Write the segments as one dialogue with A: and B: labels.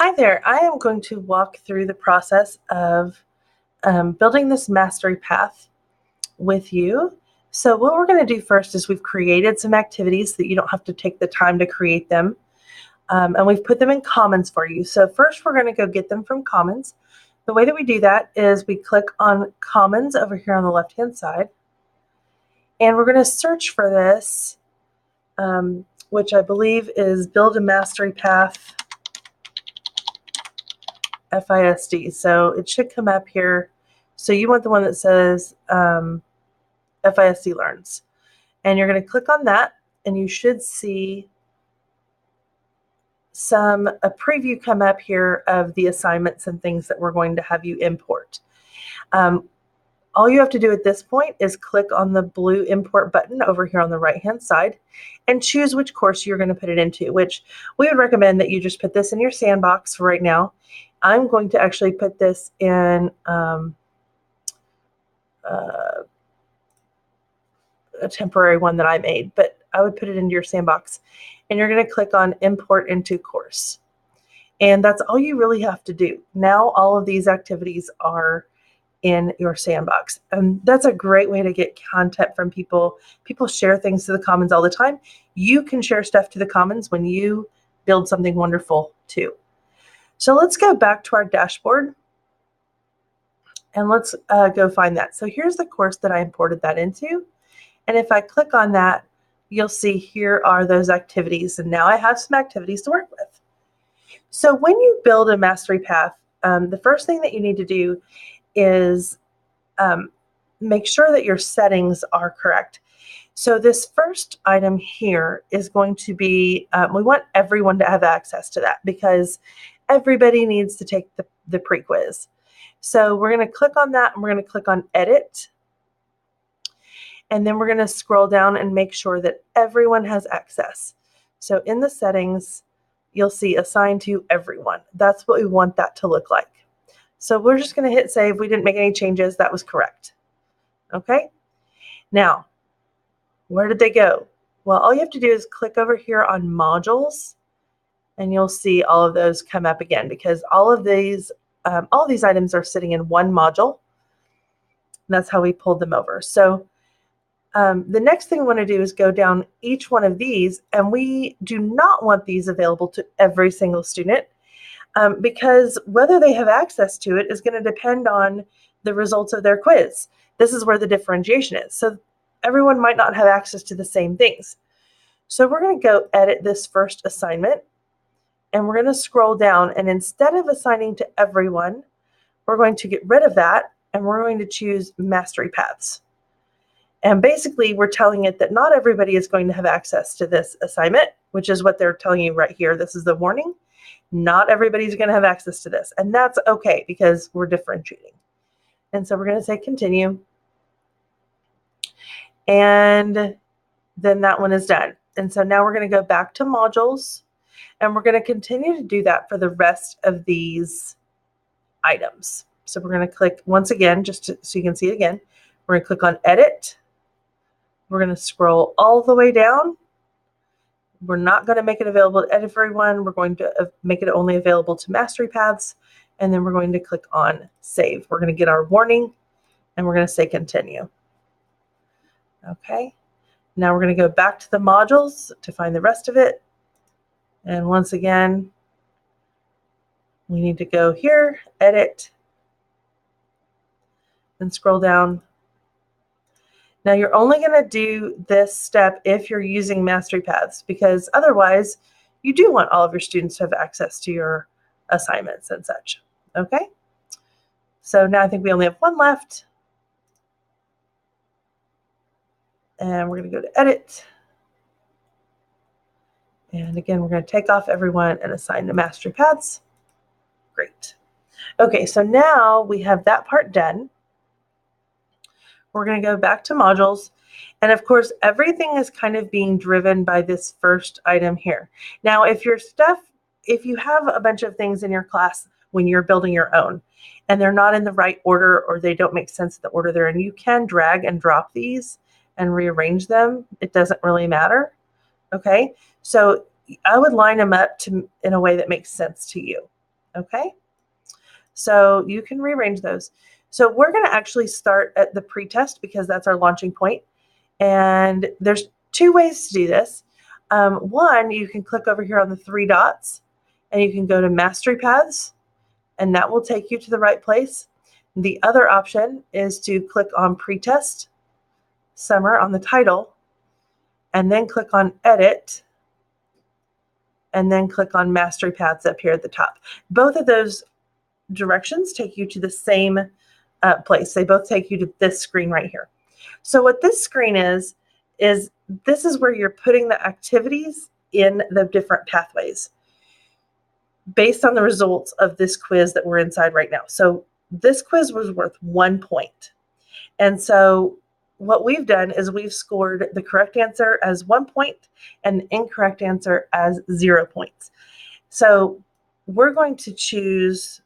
A: Hi there. I am going to walk through the process of building this mastery path with you. So what we're going to do first is we've created some activities that you don't have to take the time to create them. And we've put them in Commons for you. So first we're going to go get them from Commons. The way that we do that is we click on Commons over here on the left-hand side. And we're going to search for this, which I believe is Build a Mastery Path FISD. So it should come up here. So you want the one that says FISD Learns. And you're going to click on that, and you should see a preview come up here of the assignments and things that we're going to have you import. All you have to do at this point is click on the blue import button over here on the right-hand side and choose which course you're going to put it into, which we would recommend that you just put this in your sandbox for right now. I'm going to actually put this in a temporary one that I made, but I would put it into your sandbox. And you're going to click on Import into Course. And that's all you really have to do. Now all of these activities are in your sandbox. And that's a great way to get content from people. People share things to the Commons all the time. You can share stuff to the Commons when you build something wonderful too. So let's go back to our dashboard and let's go find that. So here's the course that I imported that into. And if I click on that, you'll see here are those activities. And now I have some activities to work with. So when you build a mastery path, the first thing that you need to do is make sure that your settings are correct. So this first item here is going to be, we want everyone to have access to that because everybody needs to take the pre-quiz. So we're going to click on that and we're going to click on Edit. And then we're going to scroll down and make sure that everyone has access. So in the settings, you'll see Assign to Everyone. That's what we want that to look like. So we're just going to hit save. We didn't make any changes. That was correct. Okay. Now, where did they go? Well, all you have to do is click over here on Modules, and you'll see all of those come up again because all of these items are sitting in one module. And that's how we pulled them over. So the next thing we want to do is go down each one of these, and we do not want these available to every single student because whether they have access to it is going to depend on the results of their quiz. This is where the differentiation is. So everyone might not have access to the same things. So we're going to go edit this first assignment, and we're going to scroll down, and instead of assigning to everyone, we're going to get rid of that, and we're going to choose Mastery Paths. And basically, we're telling it that not everybody is going to have access to this assignment, which is what they're telling you right here. This is the warning. Not everybody's going to have access to this. And that's okay because we're differentiating. And so we're going to say continue. And then that one is done. And so now we're going to go back to modules. And we're going to continue to do that for the rest of these items. So we're going to click once again, so you can see it again. We're going to click on Edit. We're going to scroll all the way down. We're not going to make it available to everyone. We're going to make it only available to Mastery Paths. And then we're going to click on Save. We're going to get our warning, and we're going to say Continue. Okay. Now we're going to go back to the modules to find the rest of it. And once again, we need to go here, Edit, and scroll down. Now you're only going to do this step if you're using Mastery Paths because otherwise you do want all of your students to have access to your assignments and such. Okay? So now I think we only have one left. And we're going to go to Edit. And again, we're going to take off everyone and assign to Mastery Paths. Great. Okay, so now we have that part done. We're going to go back to modules. And of course, everything is kind of being driven by this first item here. Now, if you have a bunch of things in your class when you're building your own, and they're not in the right order or they don't make sense in the order they're in, you can drag and drop these and rearrange them. It doesn't really matter. Okay, so I would line them up in a way that makes sense to you. Okay, so you can rearrange those. So we're going to actually start at the pretest because that's our launching point. And there's two ways to do this. One, you can click over here on the three dots and you can go to Mastery Paths, and that will take you to the right place. The other option is to click on Pretest Summer on the title, and then click on Edit, and then click on Mastery Paths up here at the top. Both of those directions take you to the same place. They both take you to this screen right here. So what this screen is this is where you're putting the activities in the different pathways based on the results of this quiz that we're inside right now. So this quiz was worth 1 point. And so what we've done is we've scored the correct answer as 1 point and the incorrect answer as 0 points. So we're going to choose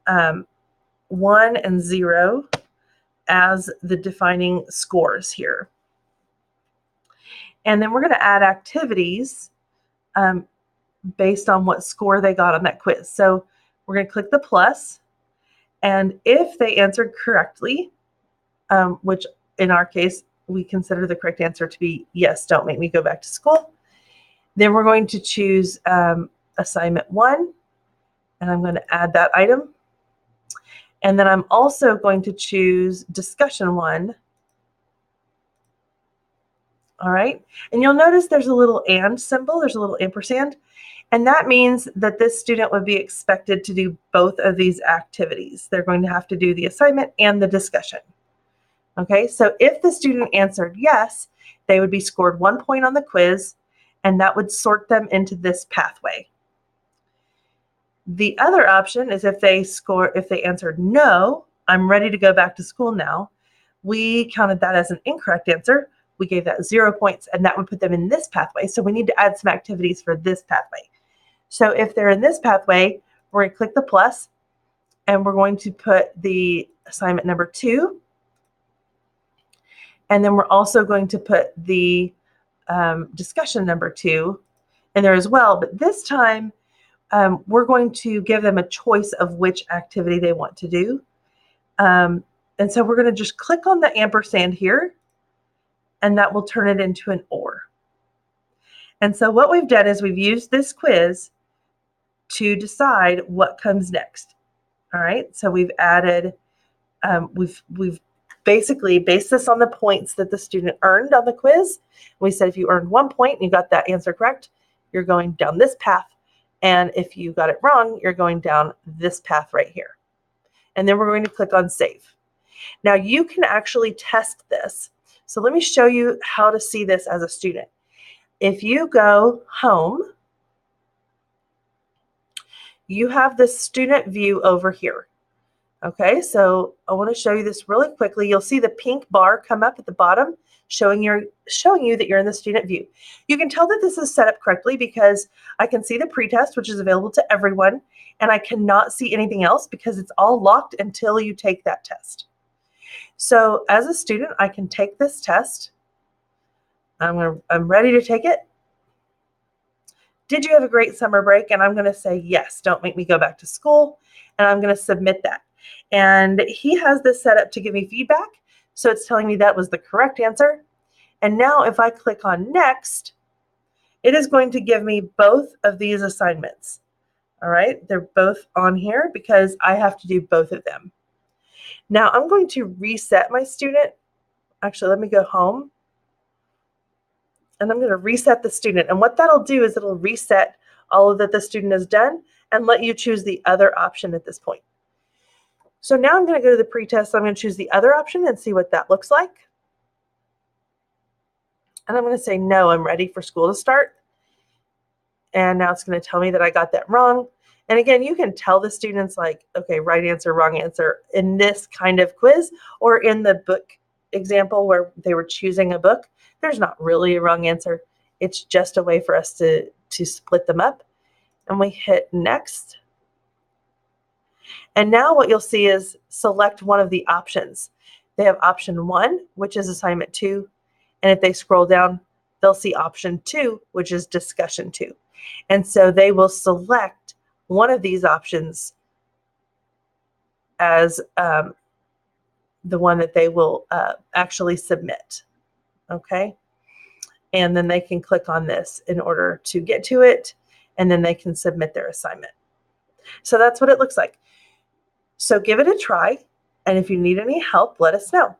A: 1 and 0 as the defining scores here. And then we're going to add activities based on what score they got on that quiz. So we're going to click the plus, and if they answered correctly, which in our case, we consider the correct answer to be yes, don't make me go back to school, then we're going to choose assignment 1, and I'm going to add that item. And then I'm also going to choose discussion 1. All right, and you'll notice there's a little and symbol, there's a little ampersand, and that means that this student would be expected to do both of these activities. They're going to have to do the assignment and the discussion. Okay, so if the student answered yes, they would be scored 1 point on the quiz, and that would sort them into this pathway. The other option is if they answered no, I'm ready to go back to school now, we counted that as an incorrect answer. We gave that 0 points, and that would put them in this pathway. So we need to add some activities for this pathway. So if they're in this pathway, we're going to click the plus, and we're going to put the assignment number 2. And then we're also going to put the discussion number 2 in there as well. But this time, we're going to give them a choice of which activity they want to do. And so we're going to just click on the ampersand here, and that will turn it into an or. And so what we've done is we've used this quiz to decide what comes next. All right, so we've added, we've basically based this on the points that the student earned on the quiz. We said if you earned 1 point and you got that answer correct, you're going down this path. And if you got it wrong, you're going down this path right here. And then we're going to click on save. Now you can actually test this. So let me show you how to see this as a student. If you go home, you have this student view over here. Okay, so I want to show you this really quickly. You'll see the pink bar come up at the bottom showing you that you're in the student view. You can tell that this is set up correctly because I can see the pretest, which is available to everyone, and I cannot see anything else because it's all locked until you take that test. So as a student, I can take this test. I'm ready to take it. Did you have a great summer break? And I'm going to say yes, don't make me go back to school. And I'm going to submit that. And he has this set up to give me feedback. So it's telling me that was the correct answer. And now if I click on next, it is going to give me both of these assignments. All right, they're both on here because I have to do both of them. Now I'm going to reset my student. Actually, let me go home. And I'm going to reset the student. And what that'll do is it'll reset all of that the student has done and let you choose the other option at this point. So now I'm going to go to the pretest. I'm going to choose the other option and see what that looks like. And I'm going to say, no, I'm ready for school to start. And now it's going to tell me that I got that wrong. And again, you can tell the students like, okay, right answer, wrong answer in this kind of quiz, or in the book example where they were choosing a book. There's not really a wrong answer. It's just a way for us to split them up. And we hit next. And now what you'll see is select one of the options. They have option 1, which is assignment 2. And if they scroll down, they'll see option 2, which is discussion 2. And so they will select one of these options as the one that they will actually submit. Okay. And then they can click on this in order to get to it, and then they can submit their assignment. So that's what it looks like. So give it a try. And if you need any help, let us know.